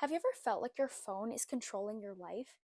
Have you ever felt like your phone is controlling your life?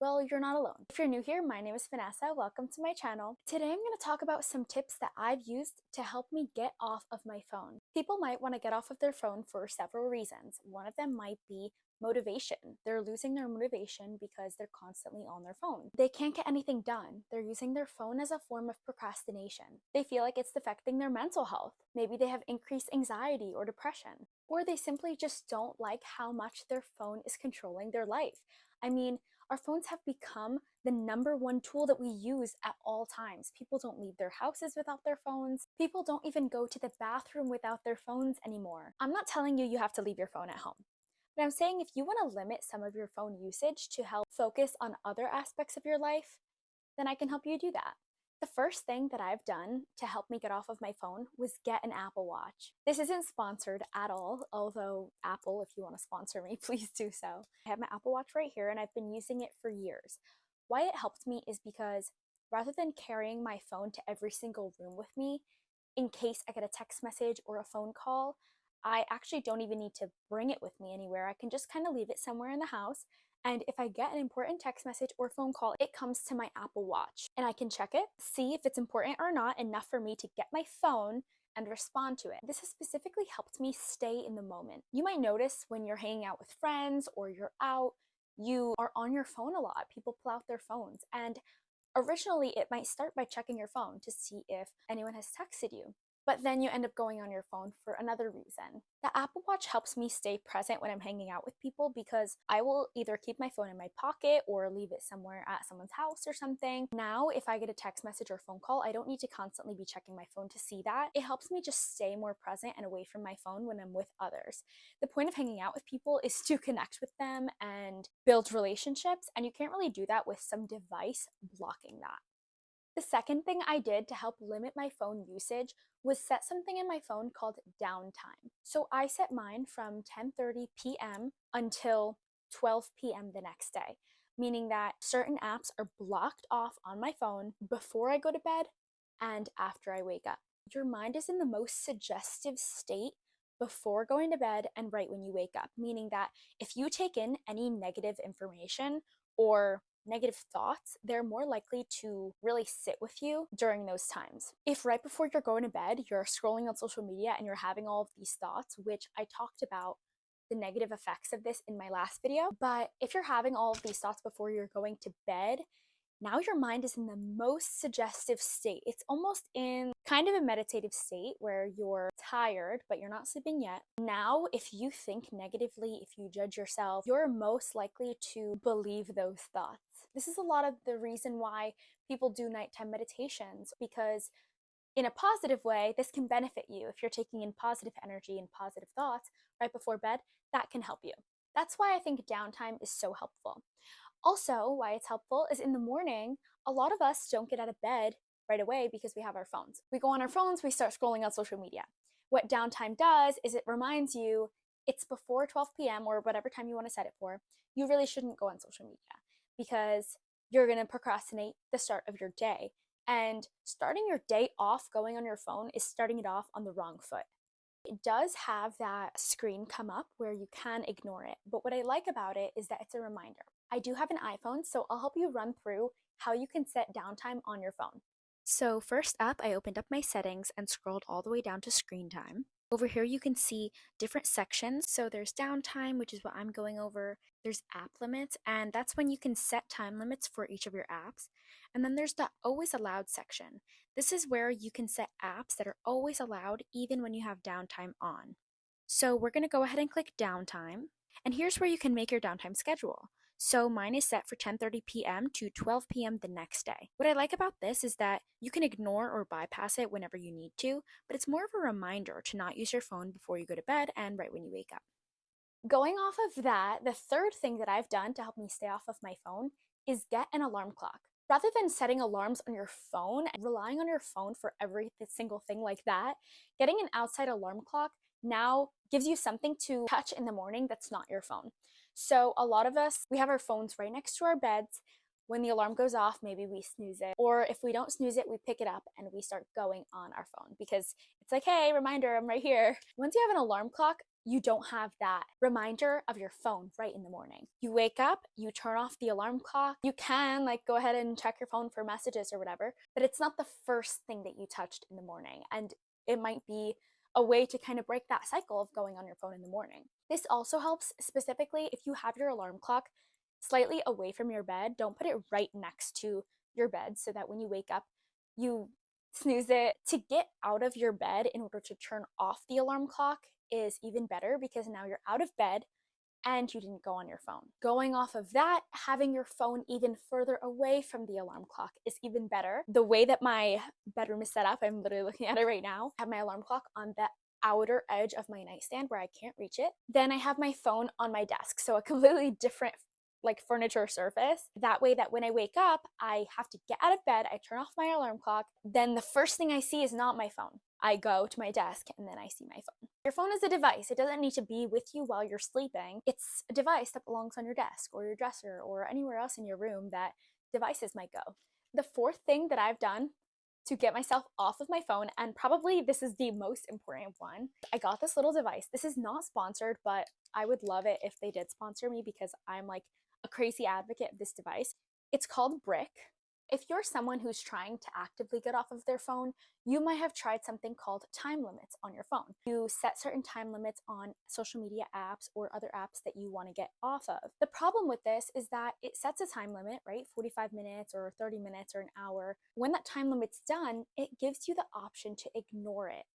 Well, you're not alone. If you're new here, my name is Vanessa. Welcome to my channel. Today I'm going to talk about some tips that I've used to help me get off of my phone. People might want to get off of their phone for several reasons. One of them might be motivation. They're losing their motivation because they're constantly on their phone. They can't get anything done. They're using their phone as a form of procrastination. They feel like it's affecting their mental health. Maybe they have increased anxiety or depression. Or they simply just don't like how much their phone is controlling their life. I mean, our phones have become the #1 tool that we use at all times. People don't leave their houses without their phones. People don't even go to the bathroom without their phones anymore. I'm not telling you you have to leave your phone at home, but I'm saying if you want to limit some of your phone usage to help focus on other aspects of your life, then I can help you do that. The first thing that I've done to help me get off of my phone was get an Apple Watch. This isn't sponsored at all, although Apple, if you want to sponsor me, please do so. I have my Apple Watch right here and I've been using it for years. Why it helped me is because rather than carrying my phone to every single room with me, in case I get a text message or a phone call, I actually don't even need to bring it with me anywhere. I can just kind of leave it somewhere in the house. And if I get an important text message or phone call, it comes to my Apple Watch and I can check it, see if it's important or not enough for me to get my phone and respond to it. This has specifically helped me stay in the moment. You might notice when you're hanging out with friends or you're out, you are on your phone a lot. People pull out their phones. And originally, it might start by checking your phone to see if anyone has texted you. But then you end up going on your phone for another reason. The Apple Watch helps me stay present when I'm hanging out with people because I will either keep my phone in my pocket or leave it somewhere at someone's house or something. Now, if I get a text message or phone call, I don't need to constantly be checking my phone to see that. It helps me just stay more present and away from my phone when I'm with others. The point of hanging out with people is to connect with them and build relationships, and you can't really do that with some device blocking that. The second thing I did to help limit my phone usage was set something in my phone called Downtime. So I set mine from 10:30 p.m. until 12 p.m. the next day, meaning that certain apps are blocked off on my phone before I go to bed and after I wake up. Your mind is in the most suggestive state before going to bed and right when you wake up, meaning that if you take in any negative information or negative thoughts, they're more likely to really sit with you during those times. If right before you're going to bed, you're scrolling on social media and you're having all of these thoughts, which I talked about the negative effects of this in my last video, but if you're having all of these thoughts before you're going to bed, now your mind is in the most suggestive state. It's almost in kind of a meditative state where you're tired, but you're not sleeping yet. Now, if you think negatively, if you judge yourself, you're most likely to believe those thoughts. This is a lot of the reason why people do nighttime meditations, because in a positive way, this can benefit you. If you're taking in positive energy and positive thoughts right before bed, that can help you. That's why I think downtime is so helpful. Also, why it's helpful is in the morning, a lot of us don't get out of bed right away because we have our phones. We go on our phones, we start scrolling on social media. What downtime does is it reminds you it's before 12 p.m. or whatever time you want to set it for. You really shouldn't go on social media because you're going to procrastinate the start of your day. And starting your day off going on your phone is starting it off on the wrong foot. It does have that screen come up where you can ignore it, but what I like about it is that it's a reminder. I do have an iPhone, so I'll help you run through how you can set downtime on your phone. So first up, I opened up my settings and scrolled all the way down to screen time. Over here, you can see different sections. So there's downtime, which is what I'm going over. There's app limits, and that's when you can set time limits for each of your apps. And then there's the always allowed section. This is where you can set apps that are always allowed even when you have downtime on. So we're going to go ahead and click downtime. And here's where you can make your downtime schedule. So mine is set for 10:30 p.m. to 12 p.m. the next day. What I like about this is that you can ignore or bypass it whenever you need to, but it's more of a reminder to not use your phone before you go to bed and right when you wake up. Going off of that, the third thing that I've done to help me stay off of my phone is get an alarm clock. Rather than setting alarms on your phone and relying on your phone for every single thing like that, getting an outside alarm clock now gives you something to touch in the morning that's not your phone. So a lot of us, we have our phones right next to our beds. When the alarm goes off, maybe we snooze it. Or if we don't snooze it, we pick it up and we start going on our phone because it's like, hey, reminder, I'm right here. Once you have an alarm clock, you don't have that reminder of your phone right in the morning. You wake up, you turn off the alarm clock. You can like go ahead and check your phone for messages or whatever, but it's not the first thing that you touched in the morning. And it might be a way to kind of break that cycle of going on your phone in the morning. This also helps specifically if you have your alarm clock slightly away from your bed. Don't put it right next to your bed so that when you wake up, you snooze it. To get out of your bed in order to turn off the alarm clock is even better because now you're out of bed and you didn't go on your phone. Going off of that, having your phone even further away from the alarm clock is even better. The way that my bedroom is set up, I'm literally looking at it right now, I have my alarm clock on the outer edge of my nightstand where I can't reach it. Then I have my phone on my desk, so a completely different like furniture surface. That way that when I wake up, I have to get out of bed, I turn off my alarm clock, then the first thing I see is not my phone. I go to my desk and then I see my phone. Your phone is a device. It doesn't need to be with you while you're sleeping. It's a device that belongs on your desk or your dresser or anywhere else in your room that devices might go. The fourth thing that I've done to get myself off of my phone, and probably this is the most important one, I got this little device. This is not sponsored, but I would love it if they did sponsor me because I'm like a crazy advocate of this device. It's called Brick. If you're someone who's trying to actively get off of their phone, you might have tried something called time limits on your phone. You set certain time limits on social media apps or other apps that you want to get off of. The problem with this is that it sets a time limit, right? 45 minutes or 30 minutes or an hour. When that time limit's done, it gives you the option to ignore it.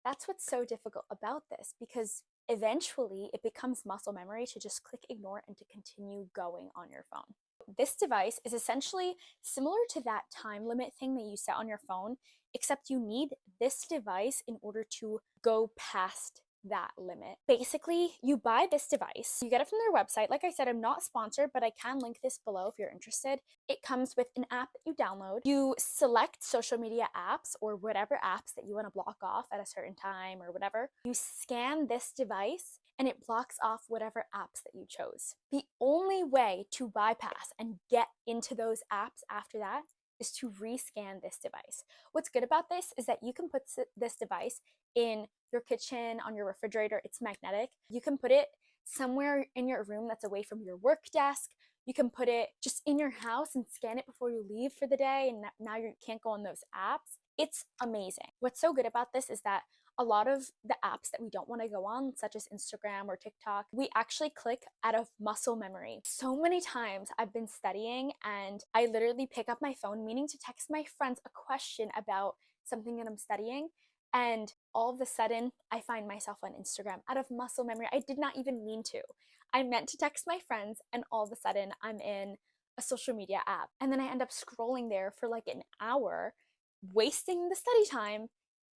That's what's so difficult about this because eventually it becomes muscle memory to just click ignore and to continue going on your phone. This device is essentially similar to that time limit thing that you set on your phone, except you need this device in order to go past that limit. Basically, you buy this device, you get it from their website. Like I said, I'm not sponsored, but I can link this below if you're interested. It comes with an app that you download. You select social media apps or whatever apps that you want to block off at a certain time or whatever. You scan this device and it blocks off whatever apps that you chose. The only way to bypass and get into those apps after that is to rescan this device. What's good about this is that you can put this device in your kitchen, on your refrigerator. It's magnetic. You can put it somewhere in your room that's away from your work desk. You can put it just in your house and scan it before you leave for the day, and now you can't go on those apps. It's amazing. What's so good about this is that a lot of the apps that we don't want to go on, such as Instagram or TikTok, we actually click out of muscle memory. So many times I've been studying and I literally pick up my phone, meaning to text my friends a question about something that I'm studying, and all of a sudden I find myself on Instagram out of muscle memory. I did not even mean to. I meant to text my friends and all of a sudden I'm in a social media app. And then I end up scrolling there for like an hour, wasting the study time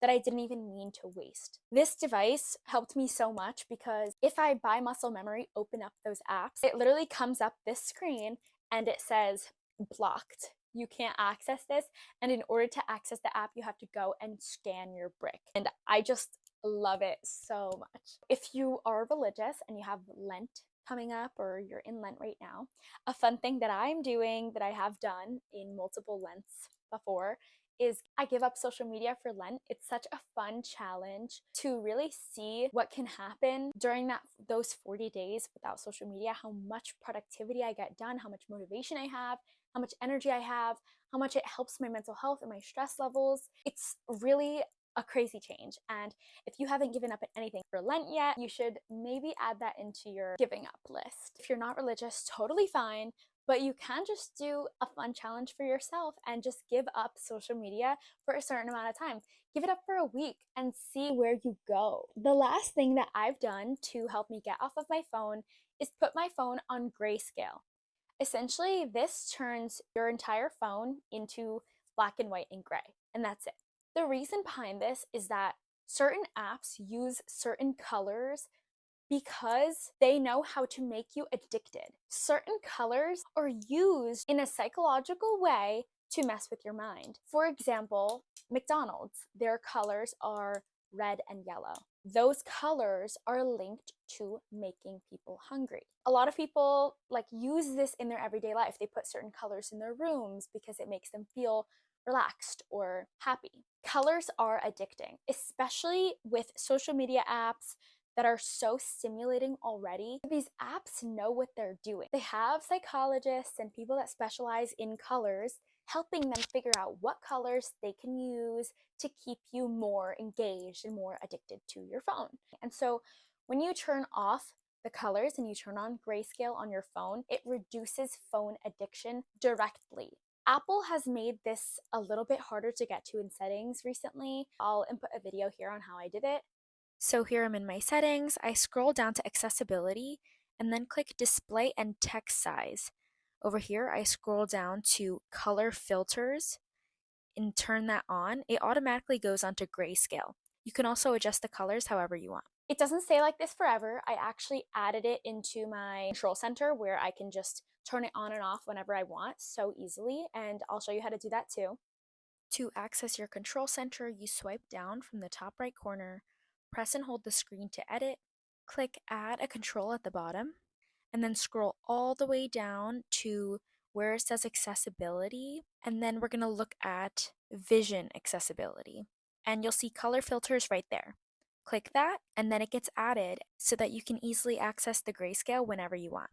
that I didn't even mean to waste. This device helped me so much because if I by muscle memory open up those apps, it literally comes up this screen and it says blocked. You can't access this. And in order to access the app, you have to go and scan your brick. And I just love it so much. If you are religious and you have Lent coming up or you're in Lent right now, a fun thing that I'm doing that I have done in multiple Lents before is I give up social media for Lent. It's such a fun challenge to really see what can happen during those 40 days without social media, how much productivity I get done, how much motivation I have, how much energy I have, how much it helps my mental health and my stress levels. It's really a crazy change. And if you haven't given up at anything for Lent yet, you should maybe add that into your giving up list. If you're not religious, totally fine. But you can just do a fun challenge for yourself and just give up social media for a certain amount of time. Give it up for a week and see where you go. The last thing that I've done to help me get off of my phone is put my phone on Grayscale. Essentially, this turns your entire phone into black and white and gray, and that's it. The reason behind this is that certain apps use certain colors because they know how to make you addicted. Certain colors are used in a psychological way to mess with your mind. For example, McDonald's, their colors are red and yellow. Those colors are linked to making people hungry. A lot of people use this in their everyday life. They put certain colors in their rooms because it makes them feel relaxed or happy. Colors are addicting, especially with social media apps, that are so stimulating already. These apps know what they're doing. They have psychologists and people that specialize in colors helping them figure out what colors they can use to keep you more engaged and more addicted to your phone. And so when you turn off the colors and you turn on grayscale on your phone, it reduces phone addiction directly. Apple has made this a little bit harder to get to in settings recently. I'll input a video here on how I did it. So here I'm in my settings. I scroll down to accessibility and then click display and text size. Over here, I scroll down to color filters and turn that on. It automatically goes onto grayscale. You can also adjust the colors however you want. It doesn't stay like this forever. I actually added it into my control center where I can just turn it on and off whenever I want so easily, and I'll show you how to do that too. To access your control center, you swipe down from the top right corner, press and hold the screen to edit, click add a control at the bottom, and then scroll all the way down to where it says accessibility, and then we're going to look at vision accessibility, and you'll see color filters right there. Click that, and then it gets added so that you can easily access the grayscale whenever you want.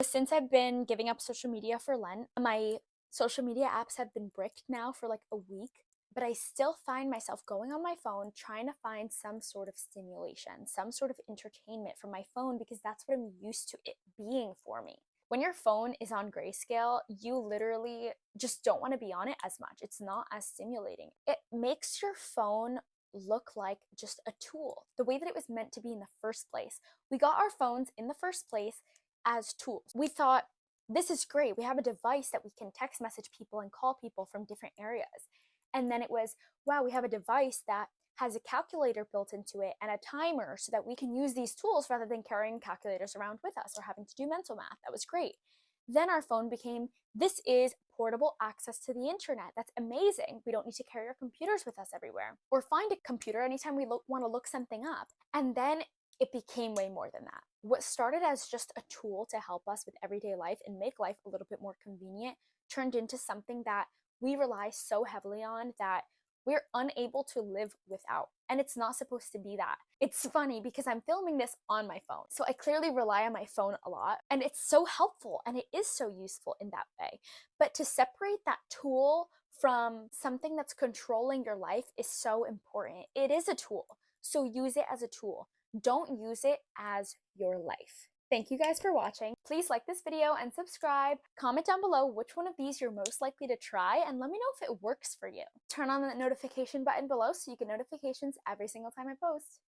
Since I've been giving up social media for Lent, my social media apps have been bricked now for like a week, but I still find myself going on my phone trying to find some sort of stimulation, some sort of entertainment from my phone because that's what I'm used to it being for me. When your phone is on grayscale, you literally just don't want to be on it as much. It's not as stimulating. It makes your phone look like just a tool, the way that it was meant to be in the first place. We got our phones in the first place as tools. We thought, this is great. We have a device that we can text message people and call people from different areas. And then it was, wow, we have a device that has a calculator built into it and a timer so that we can use these tools rather than carrying calculators around with us or having to do mental math. That was great. Then our phone became, this is portable access to the internet. That's amazing. We don't need to carry our computers with us everywhere or find a computer anytime we want to look something up. And then it became way more than that. What started as just a tool to help us with everyday life and make life a little bit more convenient turned into something that we rely so heavily on that we're unable to live without. And it's not supposed to be that. It's funny because I'm filming this on my phone. So I clearly rely on my phone a lot and it's so helpful and it is so useful in that way. But to separate that tool from something that's controlling your life is so important. It is a tool. So use it as a tool. Don't use it as your life. Thank you guys for watching. Please like this video and subscribe. Comment down below which one of these you're most likely to try and let me know if it works for you. Turn on the notification button below so you get notifications every single time I post.